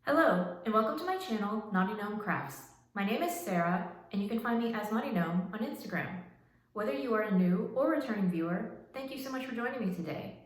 Hello, and welcome to my channel, Naughty Gnome Crafts. My name is Sarah, and you can find me as Naughty Gnome on Instagram. Whether you are a new or returning viewer, thank you so much for joining me today.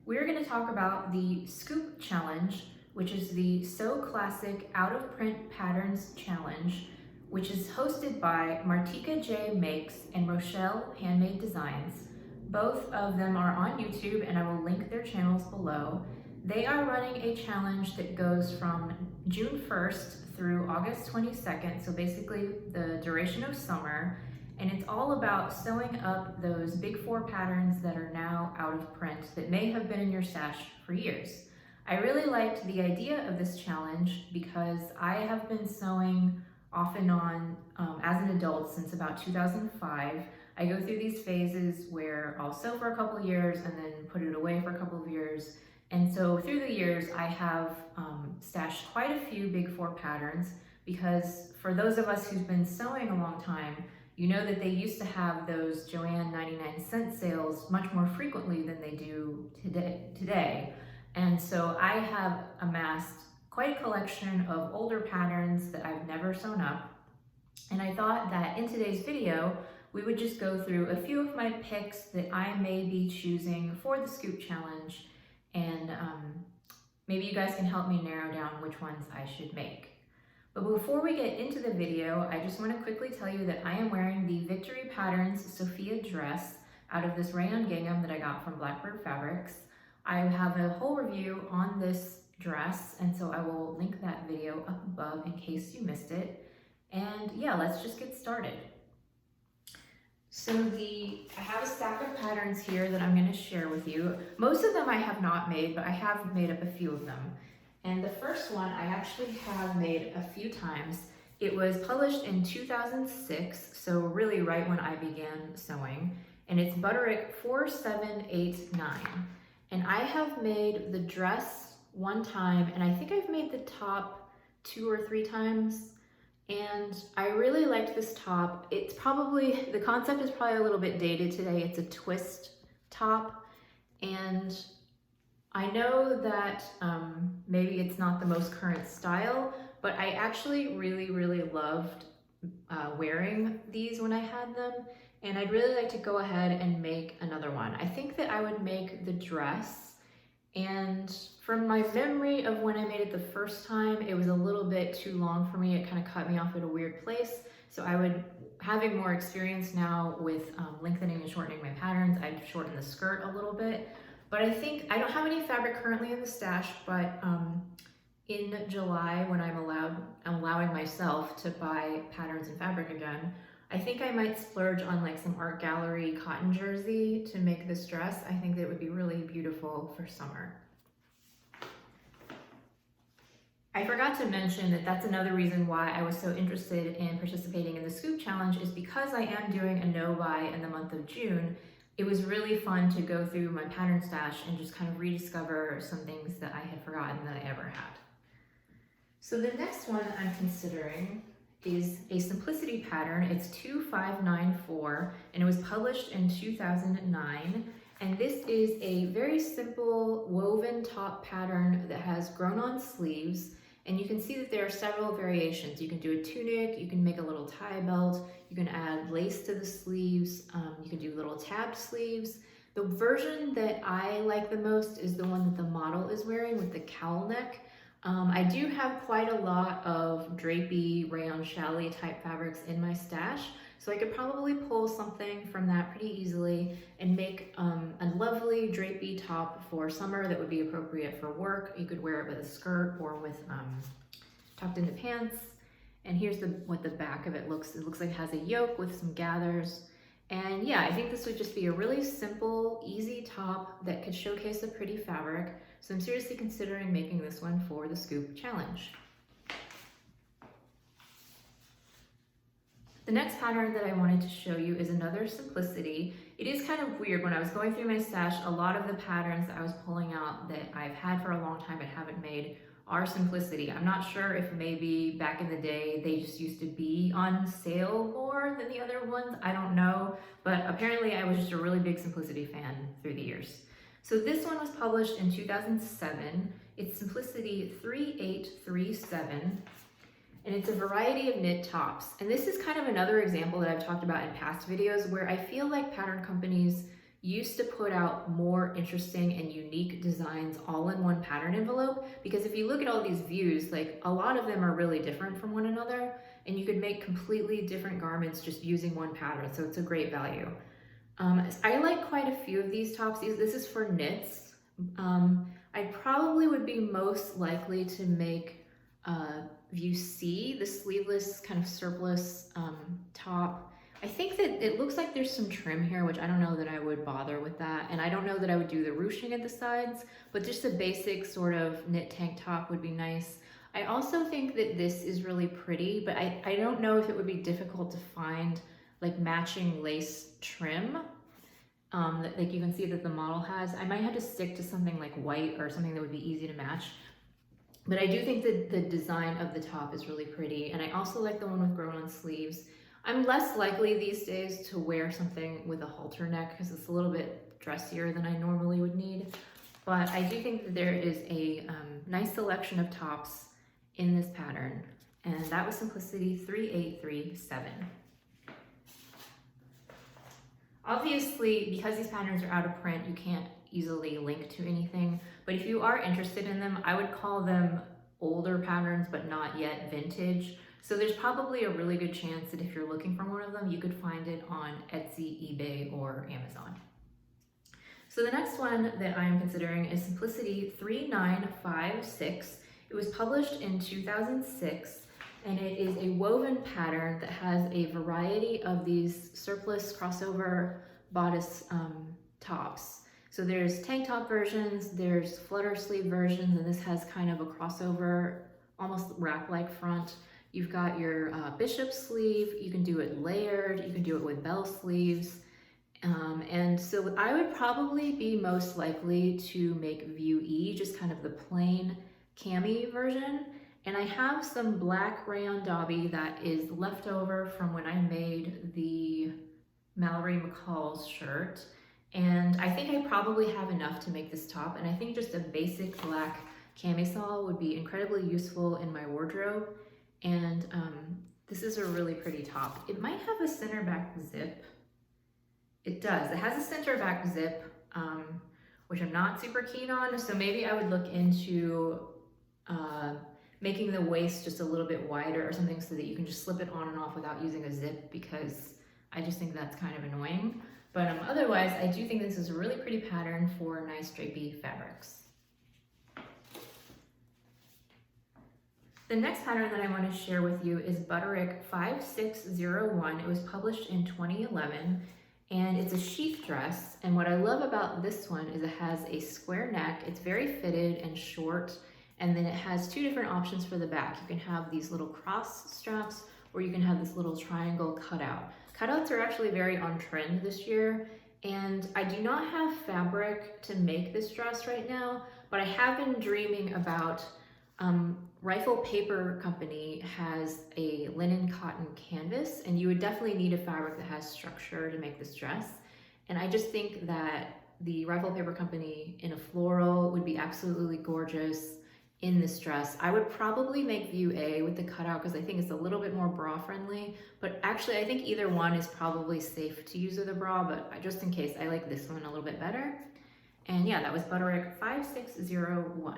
We're going to talk about the Scoop Challenge, which is the So Classic Out of Print Patterns Challenge, which is hosted by Martika J Makes and Rochelle Handmade Designs. Both of them are on YouTube, and I will link their channels below. They are running a challenge that goes from June 1st through August 22nd, so basically the duration of summer, and it's all about sewing up those big four patterns that are now out of print that may have been in your stash for years. I really liked the idea of this challenge because I have been sewing off and on as an adult since about 2005. I go through these phases where I'll sew for a couple of years and then put it away for a couple of years. And so through the years, I have stashed quite a few big four patterns because for those of us who've been sewing a long time, you know that they used to have those Joann 99-cent sales much more frequently than they do today. And so I have amassed quite a collection of older patterns that I've never sewn up. And I thought that in today's video, we would just go through a few of my picks that I may be choosing for the Scoop Challenge, and maybe you guys can help me narrow down which ones I should make. But before we get into the video, I just want to quickly tell you that I am wearing the Victory Patterns Sophia dress out of this rayon gingham that I got from Blackbird Fabrics. I have a whole review on this dress, and so I will link that video up above in case you missed it. And yeah, let's just get started. So I have a stack of patterns here that I'm going to share with you. Most of them I have not made, but I have made up a few of them. And the first one I actually have made a few times. It was published in 2006, so really right when I began sewing. And it's Butterick 4789. And I have made the dress one time, and I think I've made the top 2 or 3 times. And I really liked this top. It's probably, the concept is probably a little bit dated today. It's a twist top. And I know that maybe it's not the most current style, but I actually really loved wearing these when I had them. And I'd really like to go ahead and make another one. I think that I would make the dress, and from my memory of when I made it the first time, it was a little bit too long for me. It kind of cut me off at a weird place. So having more experience now with lengthening and shortening my patterns, I'd shorten the skirt a little bit. But I think, I don't have any fabric currently in the stash, but in July, when I'm allowing myself to buy patterns and fabric again, I think I might splurge on like some art gallery cotton jersey to make this dress. I think that it would be really beautiful for summer. I forgot to mention that that's another reason why I was so interested in participating in the Scoop Challenge, is because I am doing a no-buy in the month of June. It was really fun to go through my pattern stash and just kind of rediscover some things that I had forgotten that I ever had. So the next one I'm considering is a simplicity pattern. It's 2594, and it was published in 2009. And this is a very simple woven top pattern that has grown-on sleeves. And you can see that there are several variations. You can do a tunic, you can make a little tie belt, you can add lace to the sleeves, you can do little tabbed sleeves. The version that I like the most is the one that the model is wearing with the cowl neck. I do have quite a lot of drapey, rayon challis type fabrics in my stash, so I could probably pull something from that pretty easily and make a lovely drapey top for summer that would be appropriate for work. You could wear it with a skirt or with tucked into pants. And here's what the back of it looks. It looks like it has a yoke with some gathers. And yeah, I think this would just be a really simple, easy top that could showcase a pretty fabric. So I'm seriously considering making this one for the Scoop Challenge. The next pattern that I wanted to show you is another simplicity. It is kind of weird. When I was going through my stash, a lot of the patterns that I was pulling out that I've had for a long time but haven't made are simplicity. I'm not sure if maybe back in the day they just used to be on sale more than the other ones. I don't know, but apparently I was just a really big simplicity fan through the years. So this one was published in 2007. It's Simplicity 3837, and it's a variety of knit tops. And this is kind of another example that I've talked about in past videos where I feel like pattern companies used to put out more interesting and unique designs all in one pattern envelope, because if you look at all these views, like a lot of them are really different from one another, and you could make completely different garments just using one pattern, so it's a great value. I like quite a few of these tops. This is for knits. I probably would be most likely to make view C, the sleeveless kind of surplice top. I think that it looks like there's some trim here, which I don't know that I would bother with that. And I don't know that I would do the ruching at the sides, but just a basic sort of knit tank top would be nice. I also think that this is really pretty, but I don't know if it would be difficult to find like matching lace trim. Like you can see that the model has. I might have to stick to something like white or something that would be easy to match. But I do think that the design of the top is really pretty. And I also like the one with grown-on sleeves. I'm less likely these days to wear something with a halter neck because it's a little bit dressier than I normally would need. But I do think that there is a nice selection of tops in this pattern. And that was Simplicity 3837. Obviously, because these patterns are out of print, you can't easily link to anything. But if you are interested in them, I would call them older patterns, but not yet vintage. So there's probably a really good chance that if you're looking for one of them, you could find it on Etsy, eBay, or Amazon. So the next one that I'm considering is Simplicity 3956. It was published in 2006, and it is a woven pattern that has a variety of these surplice crossover bodice tops. So there's tank top versions, there's flutter sleeve versions, and this has kind of a crossover, almost wrap-like front. You've got your bishop sleeve, you can do it layered, you can do it with bell sleeves. And so I would probably be most likely to make view E, just kind of the plain camis version. And I have some black rayon dobby that is left over from when I made the Mallory McCall's shirt. And I think I probably have enough to make this top. And I think just a basic black camisole would be incredibly useful in my wardrobe. And this is a really pretty top. It might have a center back zip. It does. It has a center back zip, which I'm not super keen on. So maybe I would look into making the waist just a little bit wider or something so that you can just slip it on and off without using a zip, because I just think that's kind of annoying. But otherwise, I do think this is a really pretty pattern for nice drapey fabrics. The next pattern that I want to share with you is Butterick 5601. It was published in 2011, and it's a sheath dress. And what I love about this one is it has a square neck. It's very fitted and short, and then it has two different options for the back. You can have these little cross straps, or you can have this little triangle cutout. Cutouts are actually very on trend this year, and I do not have fabric to make this dress right now, but I have been dreaming about Ruffle Paper Company has a linen cotton canvas, and you would definitely need a fabric that has structure to make this dress. And I just think that the Ruffle Paper Company in a floral would be absolutely gorgeous in this dress. I would probably make view A with the cutout because I think it's a little bit more bra friendly, but actually I think either one is probably safe to use with a bra, but just in case, I like this one a little bit better. And yeah, that was Butterick 5601.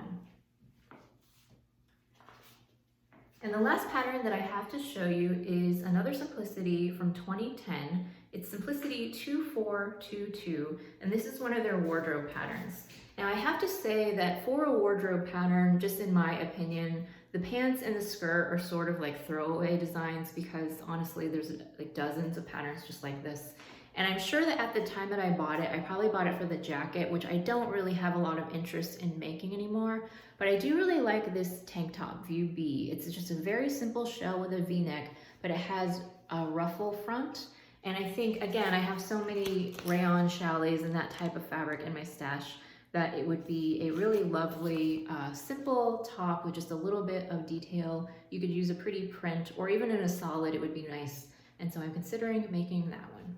And the last pattern that I have to show you is another Simplicity from 2010. It's Simplicity 2422, and this is one of their wardrobe patterns. Now I have to say that for a wardrobe pattern, just in my opinion, the pants and the skirt are sort of like throwaway designs, because honestly there's like dozens of patterns just like this. And I'm sure that at the time that I bought it, I probably bought it for the jacket, which I don't really have a lot of interest in making anymore. But I do really like this tank top, view B. It's just a very simple shell with a V-neck, but it has a ruffle front. And I think, again, I have so many rayon chalets and that type of fabric in my stash that it would be a really lovely, simple top with just a little bit of detail. You could use a pretty print, or even in a solid, it would be nice. And so I'm considering making that one.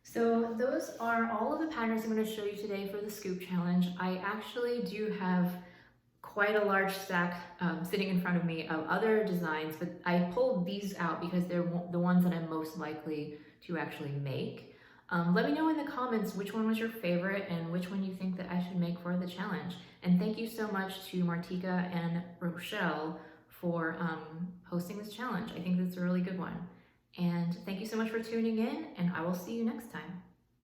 So those are all of the patterns I'm going to show you today for the scoop challenge. I actually do have quite a large stack sitting in front of me of other designs, but I pulled these out because they're the ones that I'm most likely to actually make. Let me know in the comments which one was your favorite and which one you think that I should make for the challenge. And thank you so much to Martika and Rochelle for hosting this challenge. I think that's a really good one. And thank you so much for tuning in, and I will see you next time.